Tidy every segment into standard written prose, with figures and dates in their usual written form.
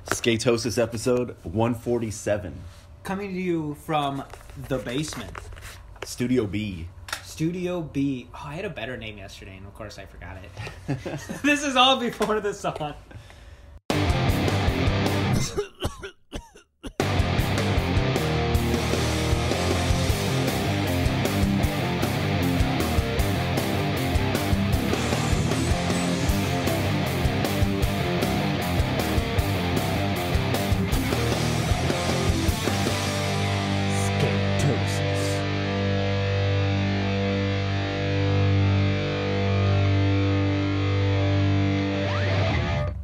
Skatosis episode 147. Coming to you from the basement. Studio B. Studio B. Oh, I had a better name yesterday, and of course I forgot it. This is all before the song.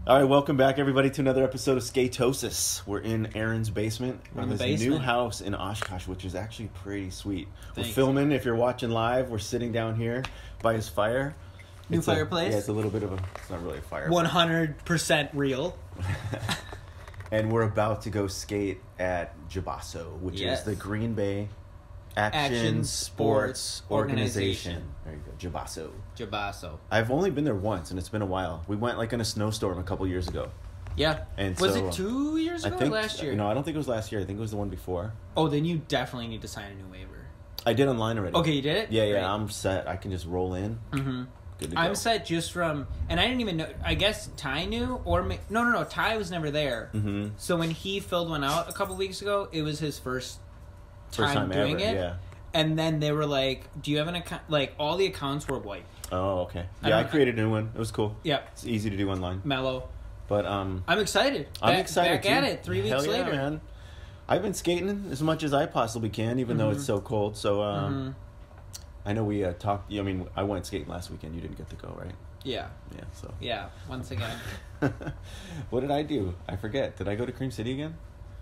All right, welcome back, everybody, to another episode of Skatosis. We're in Aaron's basement. We're in the There's a basement. new house in Oshkosh, which is actually pretty sweet. Thanks. We're filming. If you're watching live, we're sitting down here by his fire. New fireplace? Yeah, it's a little bit of a... It's not really a fire. 100% real. And we're about to go skate at GBASO, which Yes. is the Green Bay Action Sports Organization. There you go, GBASO. GBASO. I've only been there once, and it's been a while. We went like in a snowstorm a couple years ago. Yeah. And was so, it 2 years ago or last year? No, I don't think it was last year. I think it was the one before. Oh, then you definitely need to sign a new waiver. I did online already. Okay, you did it? Yeah, Great. I'm set. I can just roll in. Mm-hmm. Good to go. I'm set just from... And I didn't even know... I guess Ty knew, or... No. Ty was never there. Mm-hmm. So when he filled one out a couple weeks ago, it was his first time doing ever, it. yeah. And then they were like, do you have an account? Like, all the accounts were white. Oh, okay. Yeah, I created a new one. It was cool. Yeah. It's easy to do online. Mellow. But I'm excited. I'm excited Back at too. it 3 weeks Hell yeah, later. Man. I've been skating as much as I possibly can, even though it's so cold. So I know we talked. I mean, I went skating last weekend. You didn't get to go, right? Yeah. Yeah. So. Yeah. Once again. What did I do? I forget. Did I go to Cream City again?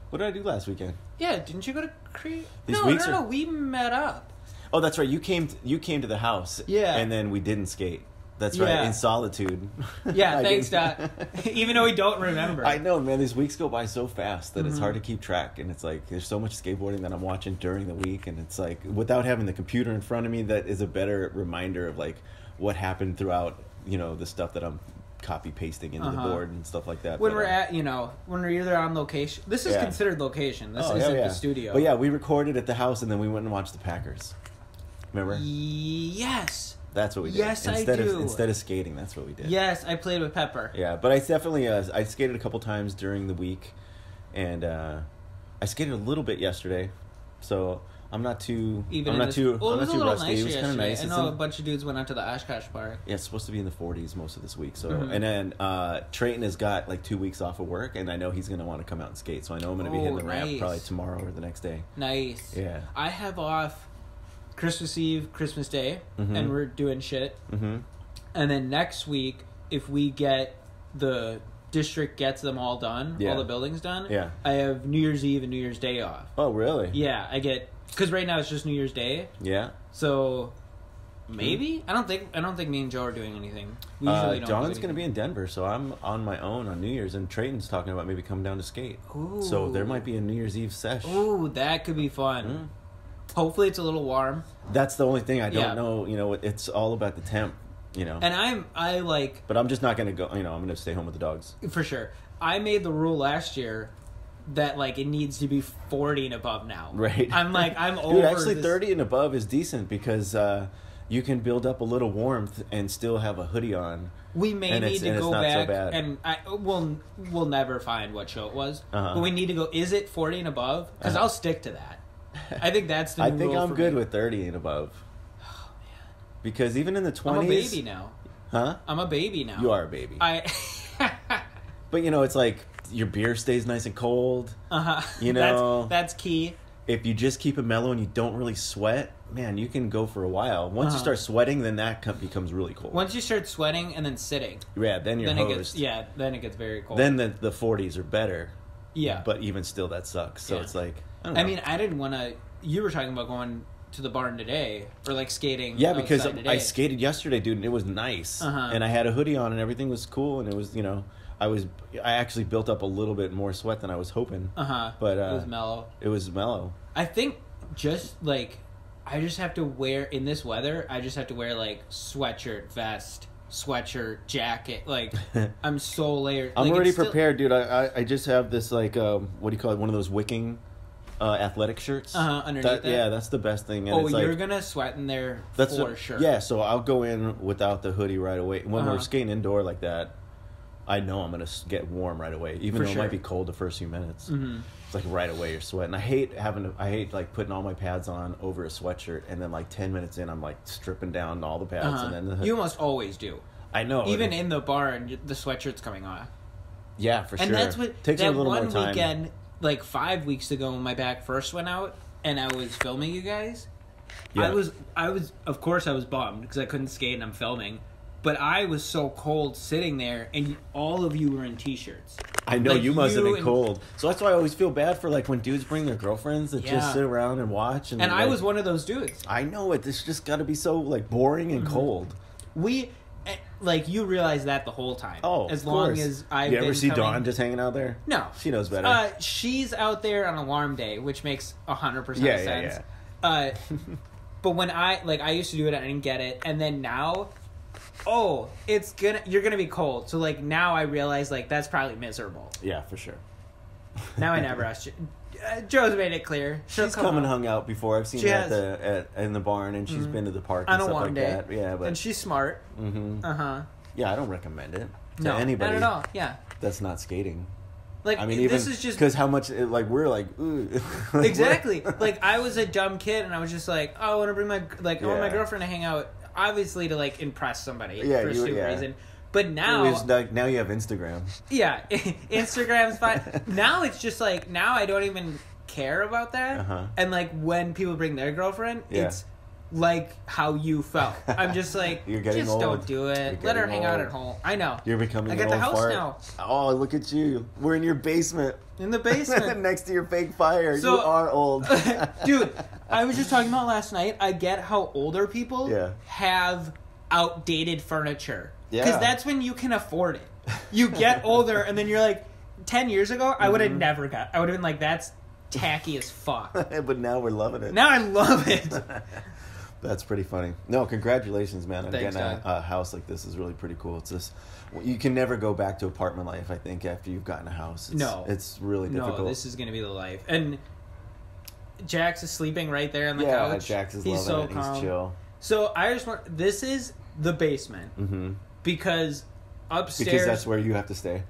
What did I do last weekend? Yeah. Didn't you go to These No. weeks No. are- We met up. Oh, that's right. You came to the house. Yeah. And then we didn't skate. That's right. Yeah. In solitude. Yeah. I Thanks, didn't- Dot. Even though we don't remember. I know, man. These weeks go by so fast that it's hard to keep track. And it's like, there's so much skateboarding that I'm watching during the week. And it's like, without having the computer in front of me, that is a better reminder of like what happened throughout, the stuff that I'm copy pasting into the board and stuff like that. When But, we're at, when we're either on location. This is Yeah. considered location. This hell isn't yeah. the studio. But yeah, we recorded at the house and then we went and watched the Packers. Remember? Yes. That's what we did. Yes, I do. Instead of skating, that's what we did. Yes, I played with Pepper. Yeah, but I definitely I skated a couple times during the week, and I skated a little bit yesterday, so I'm not too Even I'm in not this, too well, I'm it was not a too little rusty. nicer It was kind of yesterday. nice. I It's know in- a bunch of dudes went out to the Oshkosh Park. Yeah, it's supposed to be in the 40s most of this week. So Mhm. and then Trayton has got like 2 weeks off of work, and I know he's gonna want to come out and skate. So I know I'm gonna be hitting the ramp nice. probably tomorrow or the next day. Nice. Yeah. I have off Christmas Eve, Christmas Day, Mhm. and we're doing shit. Mm-hmm. And then next week, if we get the district gets them all done, Yeah. all the buildings done, Yeah. I have New Year's Eve and New Year's Day off. Oh really? Yeah, I get because right now it's just New Year's Day, Yeah. so maybe I don't think me and Joe are doing anything. We usually don't. Dawn's gonna be in Denver, so I'm on my own on New Year's, and Trayton's talking about maybe coming down to skate. Ooh. So there might be a New Year's Eve sesh. Ooh, that could be fun. Hopefully, it's a little warm. That's the only thing I don't Yeah. know. It's all about the temp. And I like But I'm just not gonna go. I'm gonna stay home with the dogs. for sure. I made the rule last year that like it needs to be 40 and above now. Right. I'm over. Dude, actually, this. 30 and above is decent because you can build up a little warmth and still have a hoodie on. We may and need it's- to and it's go not so back bad. and we'll never find what show it was. Uh-huh. But we need to go. Is it 40 and above? Because I'll stick to that. I think that's the. I new think rule I'm for good me. with 30 and above. Oh man. Because even in the 20s, I'm a baby now. Huh? I'm a baby now. You are a baby. But it's like your beer stays nice and cold. That's key. If you just keep it mellow and you don't really sweat, man, you can go for a while. Once you start sweating, then that becomes really cold. Once you start sweating and then sitting, Yeah, then you're hosed. then it gets very cold. Then the 40s are better. Yeah. But even still, that sucks. So Yeah. it's like, I don't know. I mean, I didn't want to... You were talking about going to the barn today, or like skating Yeah, because outside today. I skated yesterday, dude, and it was nice. And I had a hoodie on and everything was cool, and it was, I actually built up a little bit more sweat than I was hoping. But it was mellow. It was mellow. I think just like... I just have to wear... In this weather, I just have to wear like sweatshirt, vest, sweatshirt, jacket. Like, I'm so layered. I'm like, already prepared, dude. I just have this, like, what do you call it? One of those wicking athletic shirts. Underneath it? Yeah, that's the best thing. And oh, it's you're like, going to sweat in there sure. Yeah, so I'll go in without the hoodie right away. When we're skating indoor like that, I know I'm going to get warm right away, even though it might be cold the first few minutes. Mm-hmm. It's like right away you're sweating. I hate like putting all my pads on over a sweatshirt, and then like 10 minutes in I'm like stripping down all the pads, and then you almost always do. I know. Even in the bar, and the sweatshirt's coming off. Yeah, for sure. And that's what takes that a little one more time. weekend, like 5 weeks ago, when my back first went out, and I was filming you guys. Yeah. I was of course I was bummed because I couldn't skate and I'm filming. But I was so cold sitting there, and all of you were in t-shirts. I know, like, you must have been cold. So that's why I always feel bad for, like, when dudes bring their girlfriends that just sit around and watch. And I was one of those dudes. I know it. It's just got to be so, like, boring and cold. Like, you realize that the whole time. Oh, as long as I've been You ever see Dawn just hanging out there? No. She knows better. She's out there on alarm day, which makes 100% sense. Yeah. But when I used to do it, I didn't get it. And then now... Oh, you're gonna be cold. So like now I realize like that's probably miserable. Yeah, for sure. Now I never asked you. Joe's made it clear. She's come and hung out before. I've seen her in the barn, and she's been to the park and stuff like that. Yeah, and she's smart. Mm-hmm. Yeah, I don't recommend it to anybody. Not at all. Yeah, that's not skating. Like, I mean, even this is just because how much like we're like ooh. Exactly. Like I was a dumb kid, and I was just like, oh, I want to bring I want my girlfriend to hang out. Obviously to like impress somebody for a stupid reason. But now now you have Instagram. Yeah, Instagram's fine. Now it's just like now I don't even care about that. And like when people bring their girlfriend, it's like how you felt. I'm just like, you're getting just old. Don't do it. Let her hang out at home. I know. You're becoming. I got the house fart. now. Oh, look at you. We're in your basement. In the basement. Next to your fake fire. So, you are old. Dude, I was just talking about last night. I get how older people have outdated furniture. Yeah. Because that's when you can afford it. You get older, and then you're like, 10 years ago, I would have never got... I would have been like, that's tacky as fuck. But now we're loving it. Now I love it. That's pretty funny. No, congratulations, man. And Thanks, getting a house like this is really pretty cool. It's just... You can never go back to apartment life, I think, after you've gotten a house. It's really difficult. No, this is going to be the life. And Jax is sleeping right there on the couch. Yeah, Jax is He's loving so it. calm. He's chill. So I just want... This is the basement. Because upstairs... Because that's where you have to stay.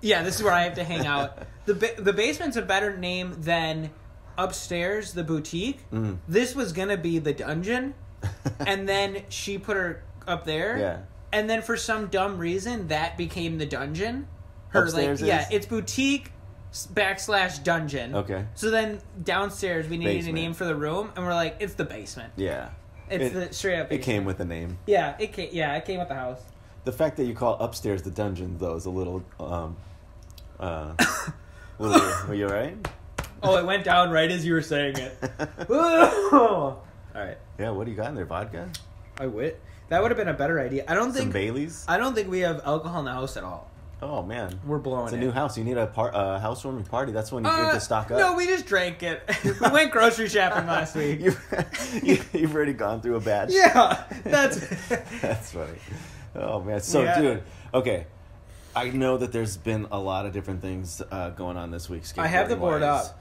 Yeah, this is where I have to hang out. The basement's a better name than upstairs, the boutique. This was going to be the dungeon. And then she put her up there. Yeah. And then for some dumb reason, that became the dungeon. Upstairs it's boutique / dungeon. Okay. So then downstairs, we needed a name for the room, and we're like, it's the basement. Yeah. It's the straight up basement. It came with a name. Yeah, it came with the house. The fact that you call upstairs the dungeon, though, is a little... were you all right? Oh, it went down right as you were saying it. All right. Yeah, what do you got in there? Vodka? That would have been a better idea. I don't think some Baileys. I don't think we have alcohol in the house at all. Oh man, we're blowing. It's a new house. You need a housewarming party. That's when you get to stock up. No, we just drank it. We went grocery shopping last week. You've already gone through a batch. Yeah, that's funny. Oh man, so dude, okay. I know that there's been a lot of different things going on this week. I have the board up.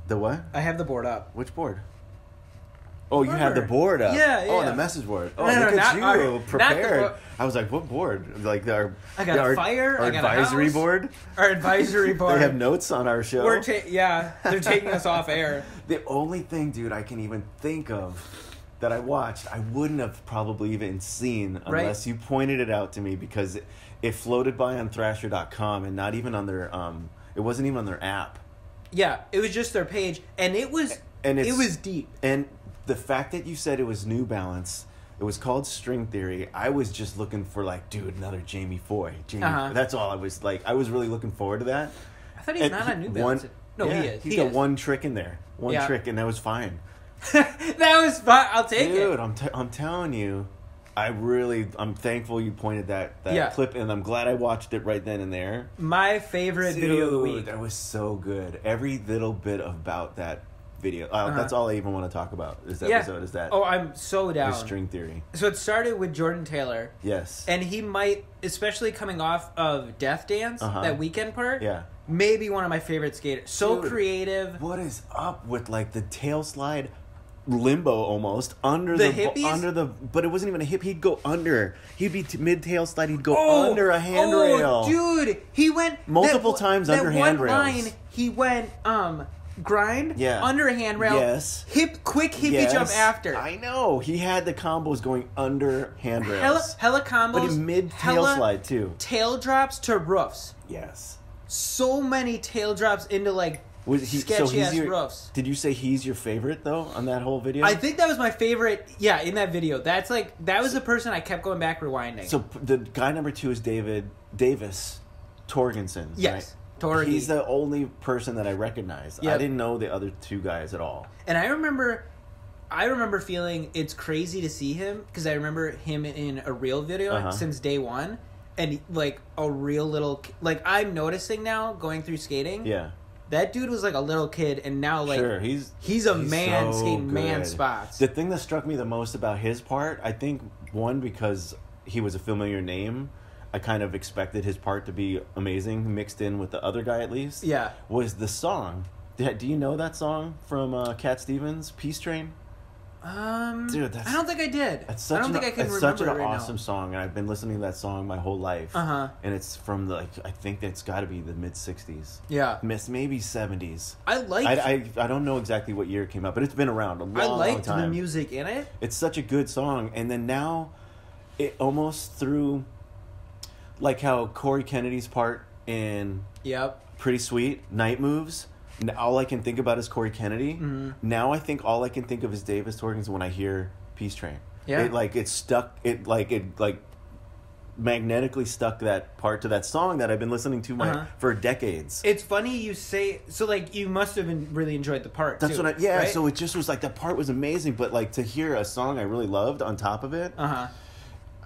The what? I have the board up. Which board? Oh, you have the board up. Yeah. Oh, the message board. Oh, look at you, prepared. I was like, what board? Like I got a fire. Our I got advisory a house. board. Our advisory board. They have notes on our show. They're taking us off air. The only thing, dude, I can even think of that I watched, I wouldn't have probably even seen unless you pointed it out to me, because it floated by on Thrasher.com and not even on their it wasn't even on their app. Yeah, it was just their page, and it was deep. And the fact that you said it was New Balance, it was called String Theory. I was just looking for like, dude, another Jamie Foy. That's all I was like. I was really looking forward to that. I thought he's not on New Balance. He is. He's got one trick in there. One trick, and that was fine. That was fun. I'll take it. Dude, I'm telling you, I'm thankful you pointed that clip, and I'm glad I watched it right then and there. My favorite video of the week. That was so good. Every little bit about that video. That's all I even want to talk about. This episode is that. Oh, I'm so down. The string theory. So it started with Jordan Taylor. Yes. And he might, especially coming off of Death Dance, that weekend part. Yeah. Maybe one of my favorite skaters. So Dude, creative. What is up with like the tail slide? Limbo almost under the hippies? But it wasn't even a hip. He'd go under. He'd be mid tail slide. He'd go under a handrail. Dude, he went multiple times under handrails. That one line, he went grind under a handrail. Yes. Quick hippie jump after. I know. He had the combos going under handrails. Hella combos. But he mid tail slide too. Tail drops to roofs. Yes. So many tail drops into like. Sketchy ass roofs. Did you say he's your favorite though on that whole video? I think that was my favorite. Yeah, in that video, that was the person I kept going back rewinding. So the guy number 2 is Davis Torgensen. Yes, right? He's the only person that I recognized. Yep. I didn't know the other 2 guys at all. And I remember feeling it's crazy to see him because I remember him in a real video since day one, and like a real little like I'm noticing now going through skating. Yeah. That dude was like a little kid, and now like he's a man so skating good. Man spots. The thing that struck me the most about his part, I think, one, because he was a familiar name, I kind of expected his part to be amazing, mixed in with the other guy at least. Yeah, was the song. Do you know that song from Cat Stevens, Peace Train? Dude, I don't think I did. I don't think I can remember. It's such an right awesome now. song, and I've been listening to that song my whole life. And it's from I think it's got to be the mid '60s. Yeah, maybe '70s. I don't know exactly what year it came out, but it's been around a long time. The music in it. It's such a good song, and then now, it almost through, like how Corey Kennedy's part in Pretty Sweet, Night Moves. All I can think about is Corey Kennedy. Mm-hmm. Now I think all I can think of is Davis Torgensen when I hear Peace Train. Yeah, it stuck. It magnetically stuck that part to that song that I've been listening to for decades. It's funny you say so. Like you must have really enjoyed the part. That's too, what right? So it just was like that part was amazing, but like to hear a song I really loved on top of it.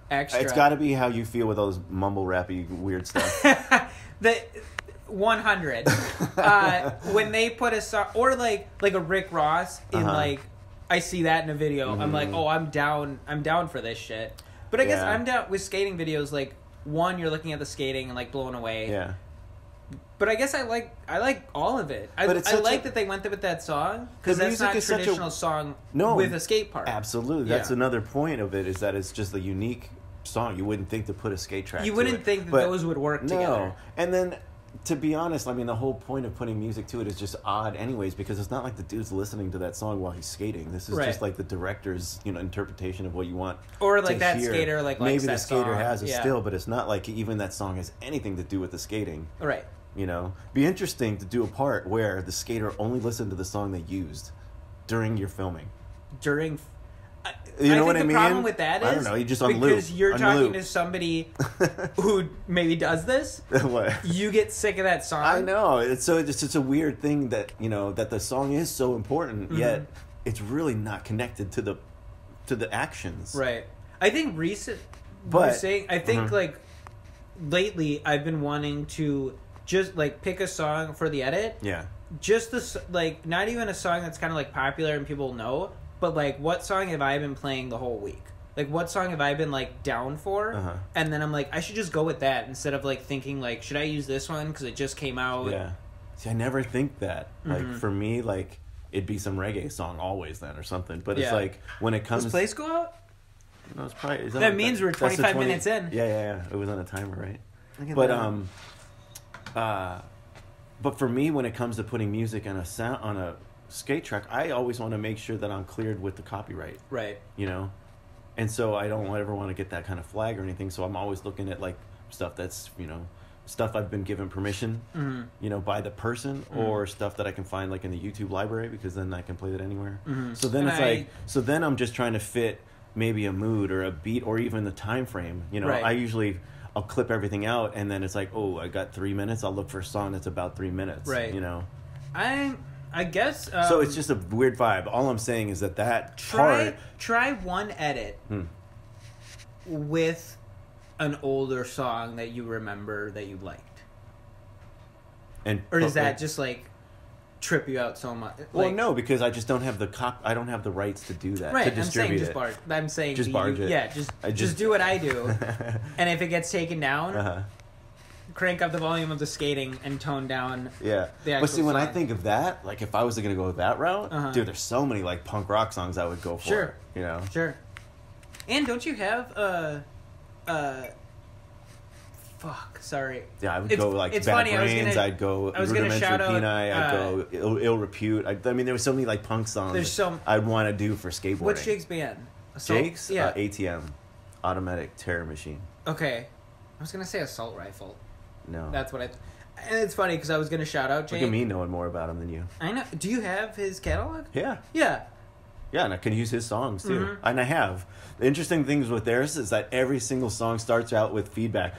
Extra. It's got to be how you feel with all those mumble rappy weird stuff. 100 when they put a song or like a Rick Ross in like I see that in a video. I'm like, oh, I'm down for this shit. But I guess I'm down with skating videos. Like one, you're looking at the skating and like blown away. Yeah. But I guess I like all of it. I like that they went with that song because that's not a traditional song with a skate part. Absolutely, that's another point of it is that it's just a unique song. You wouldn't think to put a skate track. You wouldn't think that those would work together. And then. To be honest, I mean, the whole point of putting music to it is just odd anyways, because it's not like the dude's listening to that song while he's skating. This is just like the director's, interpretation of what you want or like that hear. Skater like maybe likes the that skater song. has it still, but it's not like even that song has anything to do with the skating. Right. Be interesting to do a part where the skater only listened to the song they used during your filming. You know what I mean? The problem with that is I don't know. You just on because loop. You're talking to somebody who maybe does this. What? You get sick of that song. I know. It's a weird thing that that the song is so important, yet it's really not connected to the actions. Right. I think like lately I've been wanting to just like pick a song for the edit. Yeah. Just not even a song that's kind of like popular and people know. But, like, what song have I been playing the whole week? Like, what song have I been, like, down for? And then I'm like, I should just go with that instead of, like, thinking, like, should I use this one because it just came out? Yeah. See, I never think that. Like, for me, like, it'd be some reggae song always then or something. But it's like, when it comes... Does Place go out? No, it's probably... That means we're 25 minutes in. Yeah. It was on a timer, right? But for me, when it comes to putting music on a skate track, I always want to make sure that I'm cleared with the copyright. Right. And so I don't ever want to get that kind of flag or anything. So I'm always looking at like stuff that's, stuff I've been given permission, by the person or stuff that I can find like in the YouTube library because then I can play that anywhere. So then so then I'm just trying to fit maybe a mood or a beat or even the time frame. I'll clip everything out and then it's like, oh, I got 3 minutes. I'll look for a song that's about 3 minutes. Right. I guess... so it's just a weird vibe. All I'm saying is that Try one edit with an older song that you remember that you liked. Or is that just like... trip you out so much. Well, no, because I just don't have I don't have the rights to do that. Right, to distribute I'm saying just barge it. Yeah, just do what I do. And if it gets taken down, crank up the volume of the skating and tone down. Yeah, the actual but see, when I song. think of that, like if I was gonna go that route, dude, there's so many like punk rock songs I would go for. Sure, you know. Sure. And don't you have fuck, sorry. Yeah, I would go like Bad funny, Brains. I'd go Rudimentary shout out, Peni. I'd go Ill Repute. I mean, there were so many like punk songs. There's some I'd want to do for skateboarding. What's Jake's band? Jake's ATM, Automatic Terror Machine. Okay, I was gonna say Assault Rifle. No, that's what I. And it's funny because I was gonna shout out Jake. Look at me knowing more about him than you. I know. Do you have his catalog? Yeah. Yeah. Yeah, and I can use his songs too, and I have. The interesting things with theirs is that every single song starts out with feedback.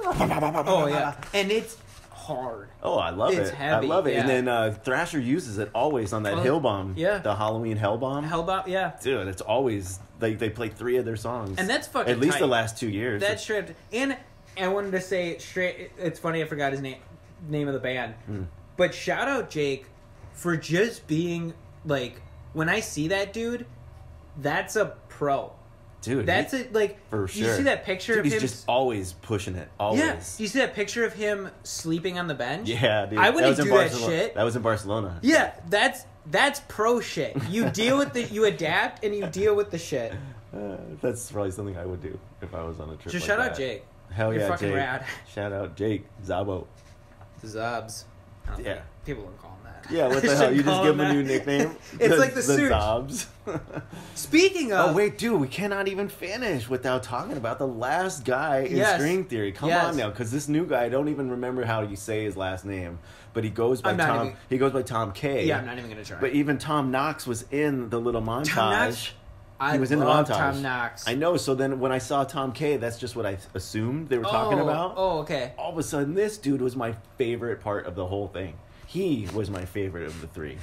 Oh yeah, and it's hard. Oh, I love it's it. Heavy, I love it. yeah. And then Thrasher uses it always on that Hill Bomb. Yeah. The Halloween Hell Bomb. Hell Bomb, yeah. Dude, it's always they play 3 of their songs. And that's fucking at least tight. the last 2 years. That's straight. And I wanted to say straight. It's funny I forgot his name of the band. But shout out Jake for just being like, when I see that dude, that's a pro. Dude, that's it. Like, for sure. You see that picture of him? He's just always pushing it. Always. Yeah. Do you see that picture of him sleeping on the bench? Yeah, dude. I wouldn't do that shit. That was in Barcelona. Yeah, that's pro shit. You deal with you adapt, and you deal with the shit. That's probably something I would do if I was on a trip. Just like shout that. out Jake. Hell You're yeah, fucking Jake. rad. Shout out Jake Zabo. Zobs. Yeah. People don't call him that. Yeah, what the hell? You just give him a new nickname? It's like the suit. Zobs. Speaking of... Oh, wait, dude, we cannot even finish without talking about the last guy in String Theory. Come on now, because this new guy, I don't even remember how you say his last name, but he goes by He goes by Tom K. Yeah, I'm not even going to try. But even Tom Knox was in the little montage. Tom Knox? He was in the montage. Tom Knox. I know, so then when I saw Tom K, that's just what I assumed they were talking about. Oh, okay. All of a sudden, this dude was my favorite part of the whole thing. He was my favorite of the 3.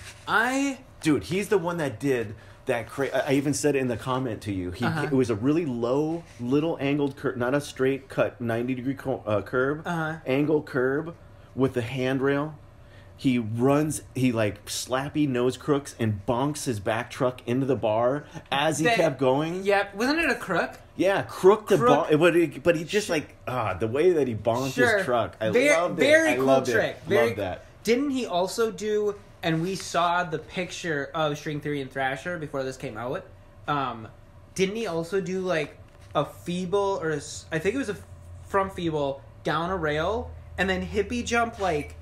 Dude, he's the one that did that. I even said it in the comment to you. It was a really low, little angled curve, not a straight cut 90-degree curb, angled curb with the handrail. He runs, he like slappy nose crooks and bonks his back truck into the bar as he kept going. Yeah, wasn't it a crook? Yeah, crook the bar. But he just like, the way that he bonked his truck. I loved it. Very cool trick. Loved that. Didn't he also do, and we saw the picture of String Theory and Thrasher before this came out, didn't he also do like a feeble, or I think it was from feeble, down a rail, and then hippie jump like...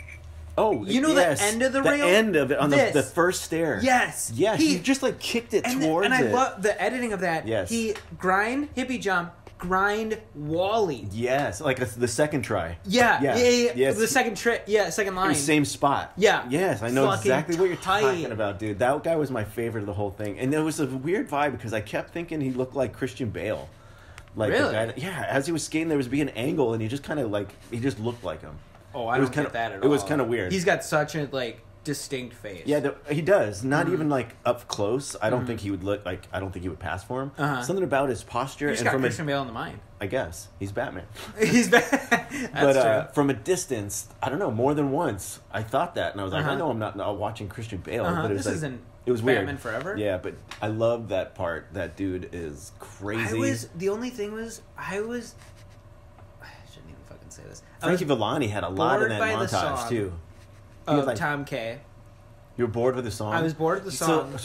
Oh, you know the end of the rail? The end of it, on the first stair. Yes. Yeah, he just like kicked it towards it. And I love the editing of that. Yes. He grind, hippie jump, grind, wally. Yes, like the second try. Yeah. Yes. The second line. Same spot. Yeah. Yes, I know Fucking exactly what you're tight. talking about, dude. That guy was my favorite of the whole thing. And there was a weird vibe because I kept thinking he looked like Christian Bale. Like really? The guy, as he was skating, there was an angle, and he just kind of like, he just looked like him. Oh, I don't get that at all. It was kind of weird. He's got such a like distinct face. Yeah, he does. Not even like up close. I don't think he would look like. I don't think he would pass for him. Something about his posture. He's got Christian Bale in the mind. I guess he's Batman. He's Batman. That's true. From a distance, I don't know. More than once, I thought that, and I was like, I know I'm not watching Christian Bale, but it was it was weird. Batman Forever. Yeah, but I love that part. That dude is crazy. The only thing was I shouldn't even fucking say this. Frankie Villani had a lot in that montage too. Tom K. You were bored with the song? I was bored with the song.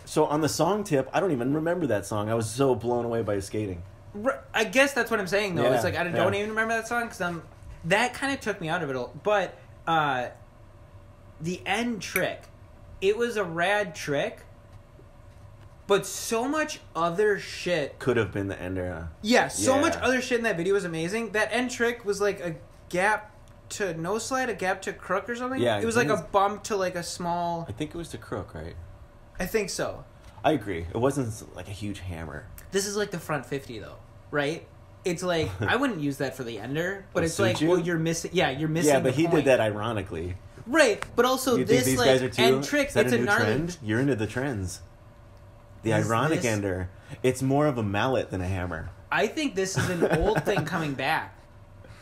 So on the song tip, I don't even remember that song. I was so blown away by his skating. I guess that's what I'm saying, though. Yeah, it's like, I don't even remember that song, because that kind of took me out of it. But the end trick, it was a rad trick, but so much other shit... Could have been the ender. Yeah, so much other shit in that video was amazing. That end trick was like a gap to no slide, a gap to crook or something. Yeah, it was like a bump to like a small. I think it was to crook, right? I think so. I agree. It wasn't like a huge hammer. This is like the front 50 though, right? It's like I wouldn't use that for the ender, but it's like, well, you're missing. Yeah, you're missing. Yeah, but he did that ironically. Right, but also this these like guys are too, end tricks. It's a gnarly trend. You're into the trends. The ironic ender. It's more of a mallet than a hammer. I think this is an old thing coming back.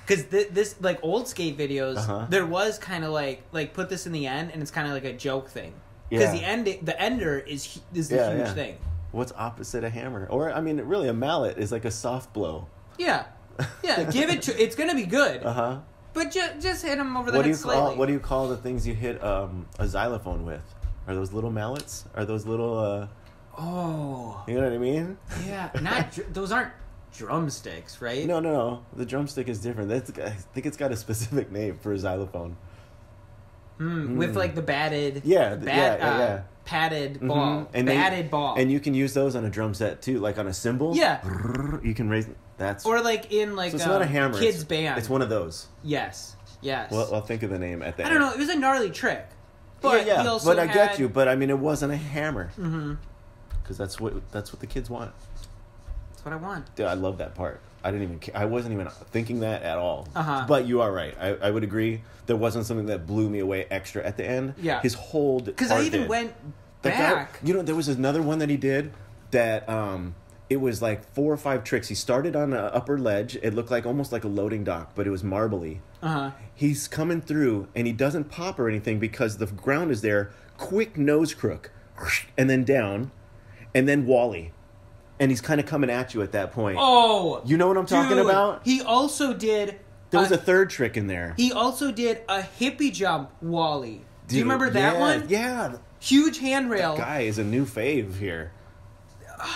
Because this, like, old skate videos, there was kind of like, put this in the end, and it's kind of like a joke thing. Because the ender is a huge thing. What's opposite a hammer? Or, I mean, really, a mallet is like a soft blow. Yeah. Yeah, give it to... It's going to be good. But just hit him over the head slightly. What do you call the things you hit a xylophone with? Are those little mallets? Are those little... Oh. You know what I mean? Yeah. Those aren't drumsticks, right? No. The drumstick is different. I think it's got a specific name for a xylophone. With like the batted... padded ball. Batted ball. And you can use those on a drum set too, like on a cymbal. Yeah. You can raise... That's... Or like in like so it's not a hammer. Kids band. It's one of those. Yes. Well, I'll think of the name at the end. I don't know. It was a gnarly trick. But he also I get you. But I mean, it wasn't a hammer. Because that's what the kids want. That's what I want. Dude, I love that part. I wasn't even thinking that at all. But you are right. I would agree. There wasn't something that blew me away extra at the end. Yeah. His hold. Because I even went back. There was another one that he did that it was like 4 or 5 tricks. He started on an upper ledge. It looked like almost like a loading dock, but it was marbly. He's coming through and he doesn't pop or anything because the ground is there. Quick nose crook. And then down. And then Wally. And he's kind of coming at you at that point. Oh! You know what I'm talking about? He also did... There was a third trick in there. He also did a hippie jump Wally. Do you remember that one? Yeah. Huge handrail. That guy is a new fave here.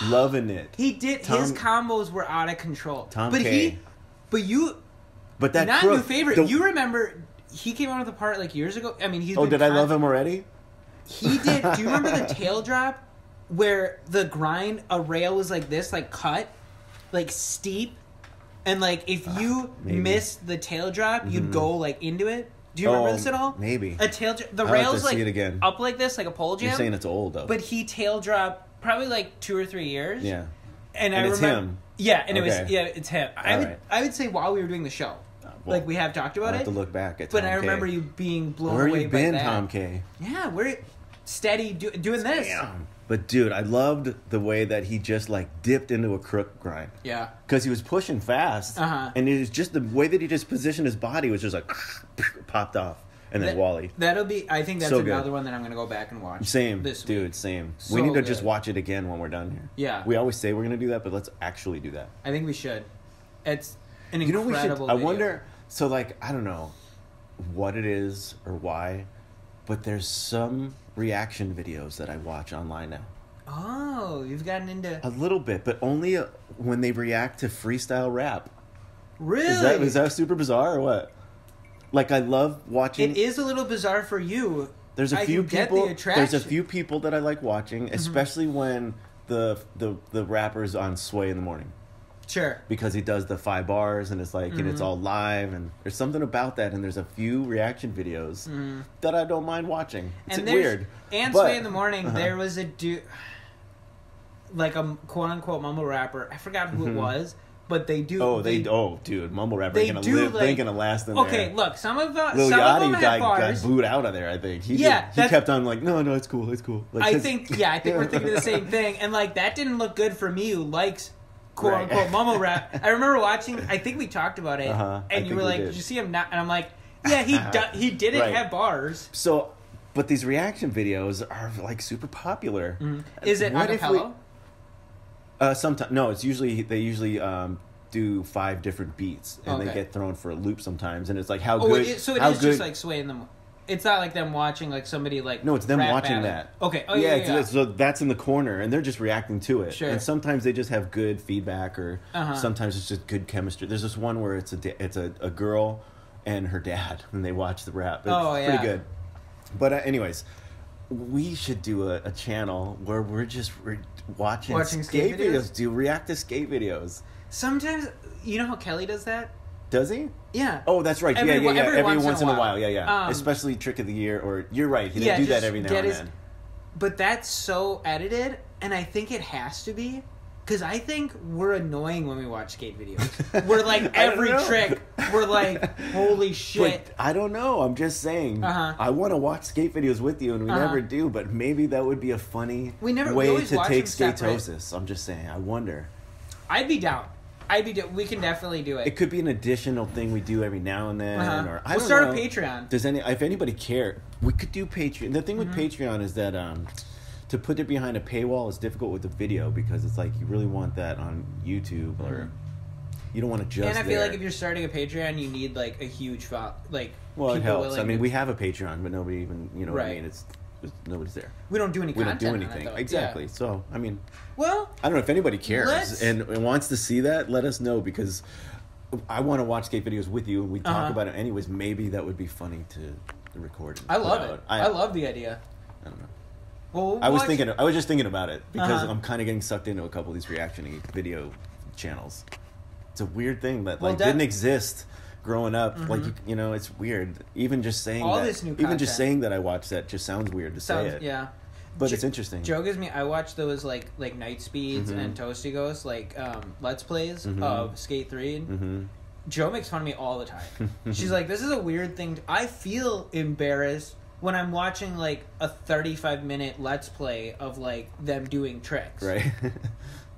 Loving it. He did... his combos were out of control. Tom K. But that not new favorite. You remember... He came out with a part like years ago. I mean, he's did I love him already? He did... Do you remember the tail drop? Where the grind, a rail was like this, like cut, like steep, and like if you missed the tail drop, you'd go like into it. Do you remember this at all? Maybe. A tail the rail's like again. up like this, like a pole jam. You're saying it's old though. But he tail dropped probably like 2 or 3 years. Yeah. And I remember, it's him. Yeah, and it's him. I would say while we were doing the show, well, like we have talked about I'll have to look back at. But Tom I remember K. you being blown Where away you been, by that. Tom K? Yeah, we're steady doing this. Damn. But dude, I loved the way that he just like dipped into a crook grind. Yeah. Because he was pushing fast. And it was just the way that he just positioned his body was just like popped off. And then Wally. I think that's another one that I'm going to go back and watch. Same. This dude, week. Same. So we need to good. just watch it again when we're done here. Yeah. We always say we're going to do that, but let's actually do that. I think we should. It's an incredible video. I wonder, so like, I don't know what it is or why, but there's some reaction videos that I watch online now. Oh, you've gotten into... A little bit, but only when they react to freestyle rap. Really? Is that super bizarre or what? Like, I love watching... It is a little bizarre for you. There's a few people that I like watching, especially when the rapper's on Sway in the morning. Sure. Because he does the 5 bars and it's like, and it's all live, and there's something about that, and there's a few reaction videos that I don't mind watching. It's weird. And Sway in the morning, there was a dude, like a quote unquote mumble rapper. I forgot who it was, but they do. Dude, mumble rapper ain't gonna live. They ain't gonna last in there. Okay, look, some of them Lil Yachty have bars. got booed out of there. I think he kept on like, no, it's cool. Like, I think we're thinking the same thing, and like that didn't look good for me who likes quote unquote mumble rap. I remember watching. I think we talked about it, and you were like, "Did you see him?" And I'm like, "Yeah, he didn't have bars." So, but these reaction videos are like super popular. Is it acapella? Sometimes no. It's usually they do 5 different beats, and they get thrown for a loop sometimes, and it's like how good. So it is just like swaying them. It's not like them watching like somebody like no, it's them watching battle. that. Okay. Oh yeah. So that's in the corner, and they're just reacting to it. Sure. And sometimes they just have good feedback, or sometimes it's just good chemistry. There's this one where it's a girl and her dad, and they watch the rap. It's pretty good. But anyways, we should do a channel where we're just watching skate videos. React to skate videos. Sometimes, you know how Kelly does that? Does he? Yeah. Oh, that's right. Every once in a while. Yeah. Especially Trick of the Year, or you're right. He do that every now and then. But that's so edited, and I think it has to be, because I think we're annoying when we watch skate videos. We're like, every trick, we're like, holy shit. But I don't know. I'm just saying. I want to watch skate videos with you, and we never do, but maybe that would be a funny way to take Skatosis. I'm just saying. I wonder. I'd be down. We can definitely do it. It could be an additional thing we do every now and then, or I we'll don't start know. a Patreon. If anybody care, we could do Patreon. The thing with Patreon is that to put it behind a paywall is difficult with the video because it's like you really want that on YouTube or you don't want to just. And I feel like if you're starting a Patreon, you need like a huge well, it helps. I mean, we have a Patreon, but nobody even what I mean. It's nobody's there. We don't do any content. We don't do anything. On it, exactly. Yeah. So I mean, well, I don't know if anybody cares and wants to see that. Let us know because I want to watch skate videos with you and we talk about it anyways. Maybe that would be funny to record. I love it. I love the idea. I don't know. Well, I was just thinking about it because I'm kind of getting sucked into a couple of these reaction video channels. It's a weird thing that didn't exist growing up. Like it's weird. Even just saying just saying that I watched that just sounds weird to say it. Yeah. But it's interesting. Joe gives me. I watch those like Night Speeds and Toasty Ghost Let's Plays of Skate 3. Joe makes fun of me all the time. She's like, "This is a weird thing." I feel embarrassed when I'm watching like a 35-minute Let's Play of like them doing tricks. Right.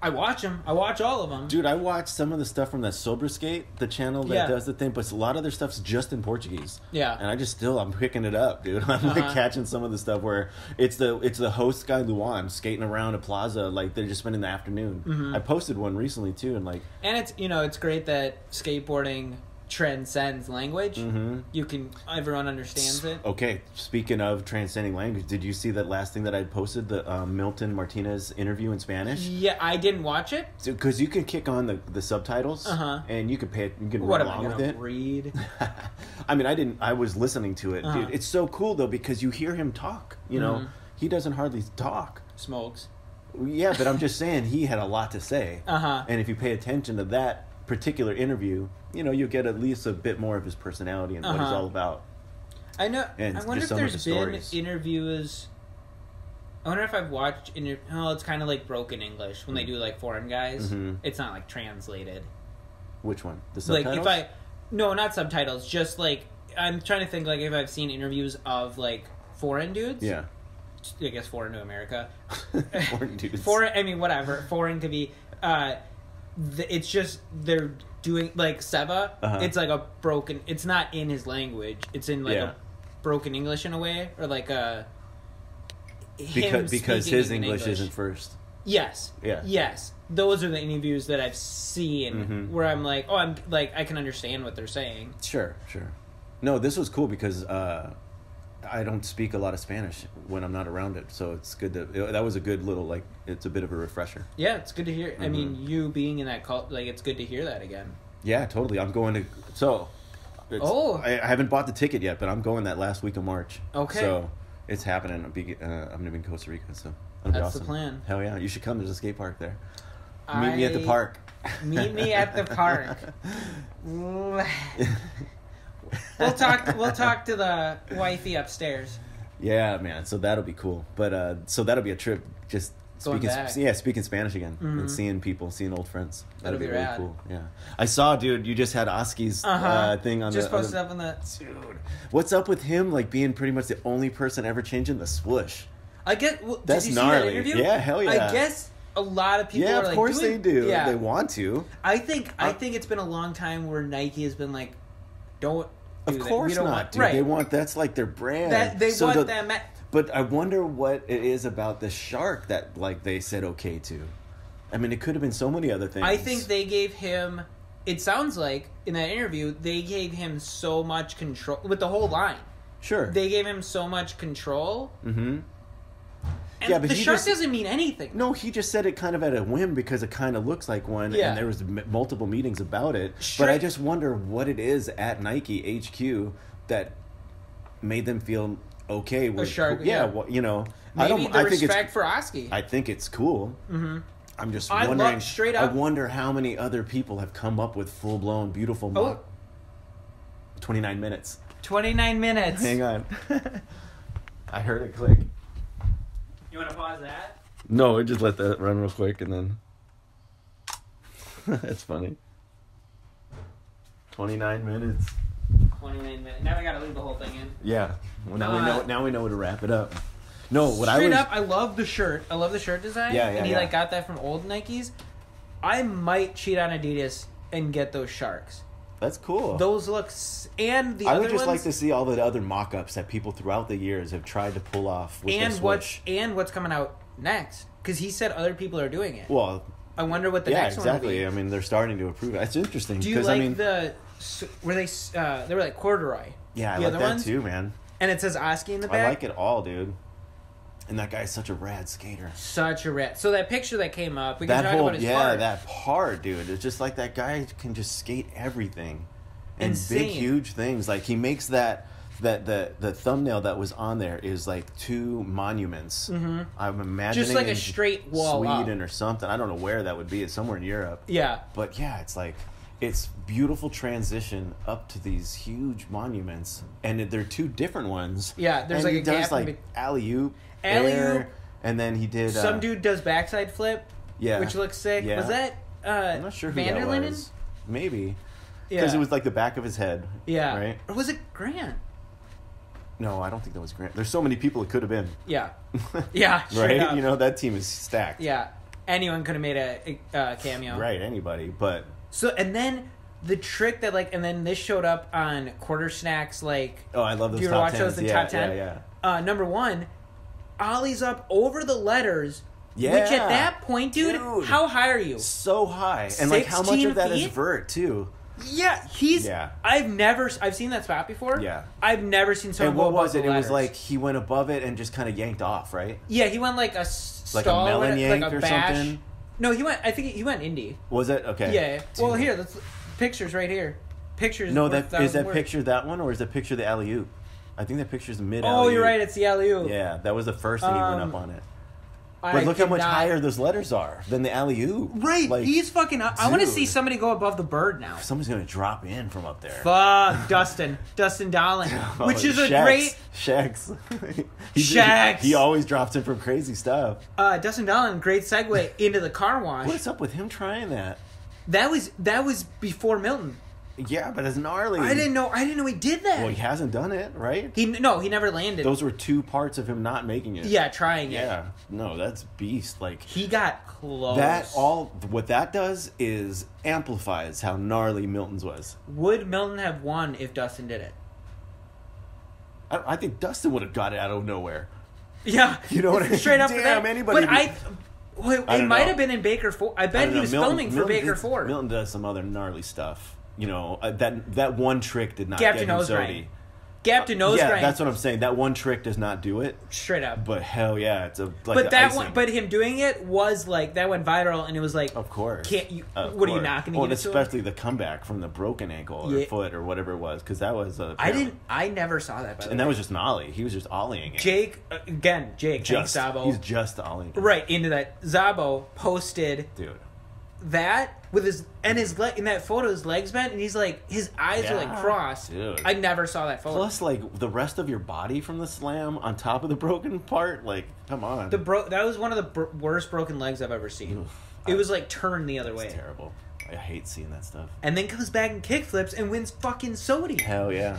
I watch them. I watch all of them. Dude, I watch some of the stuff from that Sober Skate, the channel that does the thing, but a lot of their stuff's just in Portuguese. Yeah. And I'm picking it up, dude. I'm like catching some of the stuff where it's the host guy, Luan, skating around a plaza, like they're just spending the afternoon. I posted one recently too, and like... And it's great that skateboarding transcends language. Everyone understands it. Okay, speaking of transcending language, did you see that last thing that I posted, the Milton Martinez interview in Spanish? Yeah, I didn't watch it because you can kick on the subtitles and you can run along with it. Read. I mean, I was listening to it, dude. It's so cool though because you hear him talk. You know, he doesn't hardly talk. Smokes. Yeah, but I'm just saying he had a lot to say. And if you pay attention to that particular interview, you get at least a bit more of his personality and what he's all about. I know. And I wonder if there's been interviews. I wonder if I've watched. It's kind of like broken English when they do like foreign guys. It's not like translated. Which one? The subtitles? Like no, not subtitles. Just like I'm trying to think like if I've seen interviews of like foreign dudes. Yeah. I guess foreign to America. Foreign dudes. I mean, whatever. Foreign could be. It's just they're doing like Seba. It's like a broken. It's not in his language. It's in like a broken English in a way, or like a because his English isn't first. Yes. Yeah. Yes. Those are the interviews that I've seen where I'm like, I can understand what they're saying. Sure. No, this was cool because I don't speak a lot of Spanish when I'm not around it, so it's good that was a good little it's a bit of a refresher. Yeah, it's good to hear. I mean, you being in that cult, it's good to hear that again. Yeah, totally. I'm going to I haven't bought the ticket yet, but I'm going that last week of March. Okay. So it's happening. I'm gonna be in Costa Rica, so that'll be awesome. That's the plan. Hell yeah, you should come. There's a skate park there. Meet me at the park. Meet me at the park. We'll talk to the wifey upstairs. Yeah, man. So that'll be cool. But so that'll be a trip. Just speaking Spanish again and seeing old friends. That'll be really cool. Yeah. I saw, dude. You just had Oski's thing on. Just posted up on that. Dude, what's up with him? Like being pretty much the only person ever changing the swoosh. I get. That's did you gnarly. See that interview? Yeah, hell yeah. I guess a lot of people. Yeah, of course they do. Yeah. They want to. I think it's been a long time where Nike has been like, don't. Of course not, dude. Right. They want that's like their brand. But I wonder what it is about the shark that they said okay to. I mean, it could have been so many other things. I think they gave him. It sounds like in that interview they gave him so much control with the whole line. Sure. They gave him so much control. And yeah, but the shark doesn't mean anything. No, he just said it kind of at a whim because it kind of looks like one, and there was multiple meetings about it. But I just wonder what it is at Nike HQ that made them feel okay with a shark. Yeah, well, maybe I think respect for Oski. I think it's cool. I'm just wondering. Straight up, I wonder how many other people have come up with full blown beautiful. 29 minutes. 29 minutes. Hang on. I heard it click. You want to pause that? No, just let that run real quick and then... That's funny. 29 minutes. 29 minutes. Now we gotta leave the whole thing in. Yeah. Well, now we know to wrap it up. No, Straight up, I love the shirt. I love the shirt design. Yeah, and he got that from old Nikes. I might cheat on Adidas and get those Sharks. That's cool. Those looks and the I other would just ones, like to see all the other mock-ups that people throughout the years have tried to pull off with and the Swoosh. what's coming out next, because he said other people are doing it. Well, I wonder what the next one will be. I mean, they're starting to approve it. It's interesting. Do you like I mean, were they were like corduroy? Yeah, I the like other that ones? too, man. And it says Oski in the back. I like it all, dude. And that guy's such a rad skater. Such a rat. So that picture that came up, we can talk about his part. That part, dude. It's just like that guy can just skate everything. And Insane. big, huge things. Like, he makes the thumbnail that was on there is like 2 monuments. Mm-hmm. I'm imagining just like a straight wall Sweden up. or something. I don't know where that would be. It's somewhere in Europe. Yeah. But yeah, it's like, it's beautiful transition up to these huge monuments. And they're 2 different ones. Yeah, there's and like he a does gap. like alley-oop, Alley-oop. and then he did... Some dude does backside flip, yeah, which looks sick. Yeah. Was that I'm not sure who that Vanderlinden? was. Maybe. Yeah. Because it was like the back of his head. Yeah. Right? Or was it Grant? No, I don't think that was Grant. There's so many people it could have been. Yeah. Yeah, right? up. You know, that team is stacked. Yeah. Anyone could have made a cameo. Right, anybody. But... So, and then the trick that, like, and then this showed up on Quarter Snacks, like... Oh, I love those do you top watch 10s. those in top 10? Yeah. Number 1, Ollie's up over the letters. Yeah. Which at that point, dude, how high are you? So high. And, like, how much of that is vert, too? Yeah, he's... Yeah. I've seen that spot before. Yeah. I've never seen someone And go what above was it? the It was letters. like he went above it and just kind of yanked off, right? Yeah, he went like a Like stall, a melon yank like a or bash. something? No, I think he went indie. Was it? Okay. Yeah. Well, here, that's pictures right here. Pictures. No, worth is that 1,000 picture that one, or is that picture the alley-oop? I think that picture's the mid Oh, alley-oop. you're right. It's the alley-oop. Yeah, that was the first thing he went up on it. But I look how did much not- higher those letters are than the alley-oop. Right. Like, He's fucking... I want to dude. see somebody go above the bird now. Someone's going to drop in from up there. Fuck Dustin Dahling, which is a great... Shaqs. Shaqs. He always drops in from crazy stuff. Dustin Dahling, great segue into the car wash. What's up with him trying that? That was before Milton. Yeah, but it's gnarly. I didn't know he did that. Well, he hasn't done it, right? He never landed. Those were 2 parts of him not making it. Yeah, trying it. Yeah. No, that's beast. Like, He got close. what that does is amplifies how gnarly Milton's was. Would Milton have won if Dustin did it? I think Dustin would have got it out of nowhere. Yeah. You know what I mean? Straight up for Damn, that. anybody. But I it don't might know. have been in Baker 4. I I bet don't he know. was Milton- filming for Milton Baker did- 4. Milton does some other gnarly stuff. You know, that one trick did not Gap get to him nose Sodi. grind. Gap to nose Yeah, grind. that's what I'm saying. That one trick does not do it. Straight up. But hell yeah, it's But him doing it was like that went viral, and it was like, of course. Can't you? Of What are you course. not going Well, to and give it to him? especially the comeback from the broken ankle or Yeah. foot or whatever it was, because that was a. I never saw that. By the And way. that was just an ollie. He was just ollieing it. Jake thanks just Zabo. he's just ollieing. Right into that. Zabo posted Dude. that with his in that photo, his legs bent, and he's like his eyes are like Yeah, crossed. dude. I never saw that photo. Plus, like the rest of your body from the slam on top of the broken part, like, come on. That was one of the worst broken legs I've ever seen. Oof. It was like turned the other It's way. terrible. I hate seeing that stuff. And then comes back and kickflips and wins fucking Sodi. Hell yeah.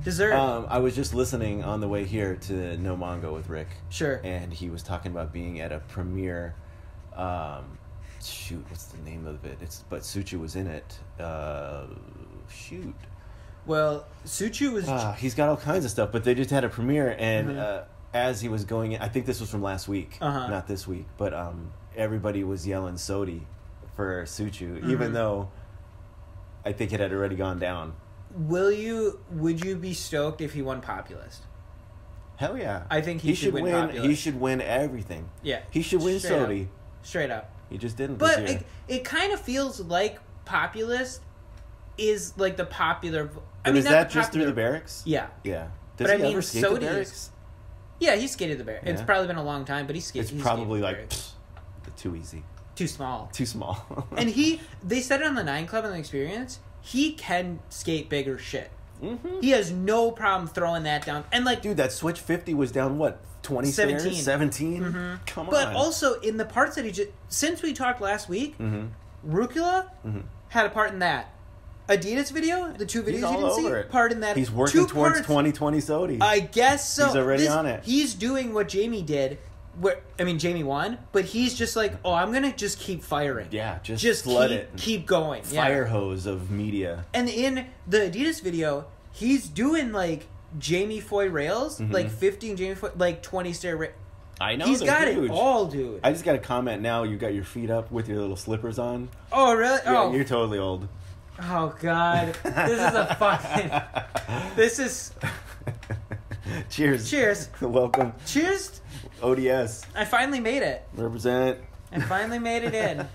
Deserved. I was just listening on the way here to No Mongo with Rick. Sure. And he was talking about being at a premiere. Shoot, what's the name of it? But Suchu was in it. Shoot. Well, Suchu was... He's got all kinds of stuff, but they just had a premiere, and Mm-hmm. as he was going in, I think this was from last week, not this week, but everybody was yelling Sodi for Suchu, even though I think it had already gone down. Would you be stoked if he won Populist? Hell yeah. I think he should win Populist. He should win everything. Yeah. He should win Straight Sodi. Straight up. He just didn't But this year. it kind of feels like Populist is like the popular... But is that just through the barracks? Yeah. Yeah. But Does he I mean, ever skate the Sodi barracks? is... Yeah, he skated the barracks. It's Yeah. probably been a long time, but he skated. It's probably like too easy. too small. Too small. And they said it on the 9 Club and the Experience, he can skate bigger shit. Mm-hmm. He has no problem throwing that down. And like, dude, that switch 50 was down what? 20 17. stairs? 17? Mm-hmm. Come on. But also in the parts that he just... Since we talked last week, Rukula had a part in that. Adidas video, the 2 videos He's you all didn't see, over it. part in that. He's working 2 towards parts. 2020 Sodi. I guess so. He's already on it. He's doing what Jamie did Jamie won, but he's just like, oh, I'm gonna just keep firing. Yeah, just flood it. Keep going. Fire hose of media. And in the Adidas video, he's doing like Jamie Foy rails, like 15 Jamie Foy, like 20 stair rails. I know. He's got huge. it all, dude. I just got a comment now. You got your feet up with your little slippers on. Oh, really? Yeah, oh, you're totally old. Oh God, this is a fucking. This is. Cheers. Cheers. Welcome. Cheers. ODS. I finally made it. Represent. I finally made it in.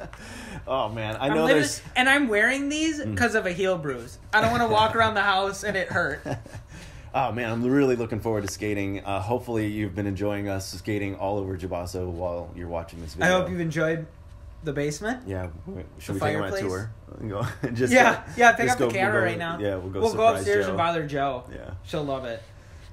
Oh man, I know there's. And I'm wearing these because of a heel bruise. I don't want to walk around the house and it hurt. Oh man, I'm really looking forward to skating. Hopefully you've been enjoying us skating all over GBASO while you're watching this video. I hope you've enjoyed the basement. Yeah, should we fireplace? take them on a tour? Pick up the camera right now. Yeah, we'll go upstairs Joe. and bother Joe. Yeah, she'll love it.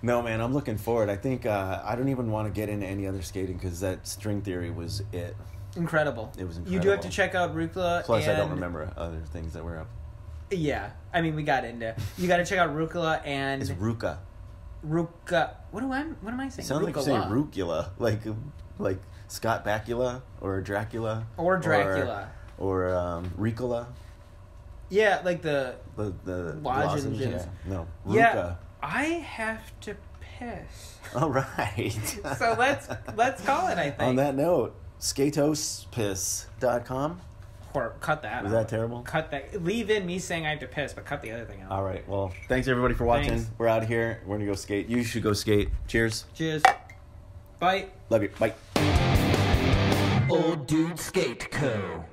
No man, I'm looking forward. I think I don't even want to get into any other skating because that string theory was it. Incredible. It was incredible. You do have to check out Rucola. Plus, I don't remember other things that were up. Yeah, I mean we got into. You got to check out Rucola and. It's Ruka. Ruka. What am I saying? It sounds like you're saying Rucula, like Scott Bakula or Dracula or or Ricola. Yeah, like the lozenges. Yeah. No, Ruka. Yeah, I have to piss. All right. So let's call it. I think. On that note, Skatosis.com. Or cut that. Was that terrible? Cut that. Leave in me saying I have to piss, but cut the other thing out. All right. Well, thanks everybody for watching. Thanks. We're out of here. We're gonna go skate. You should go skate. Cheers. Cheers. Bye. Love you. Bye. Old Dude Skate Co.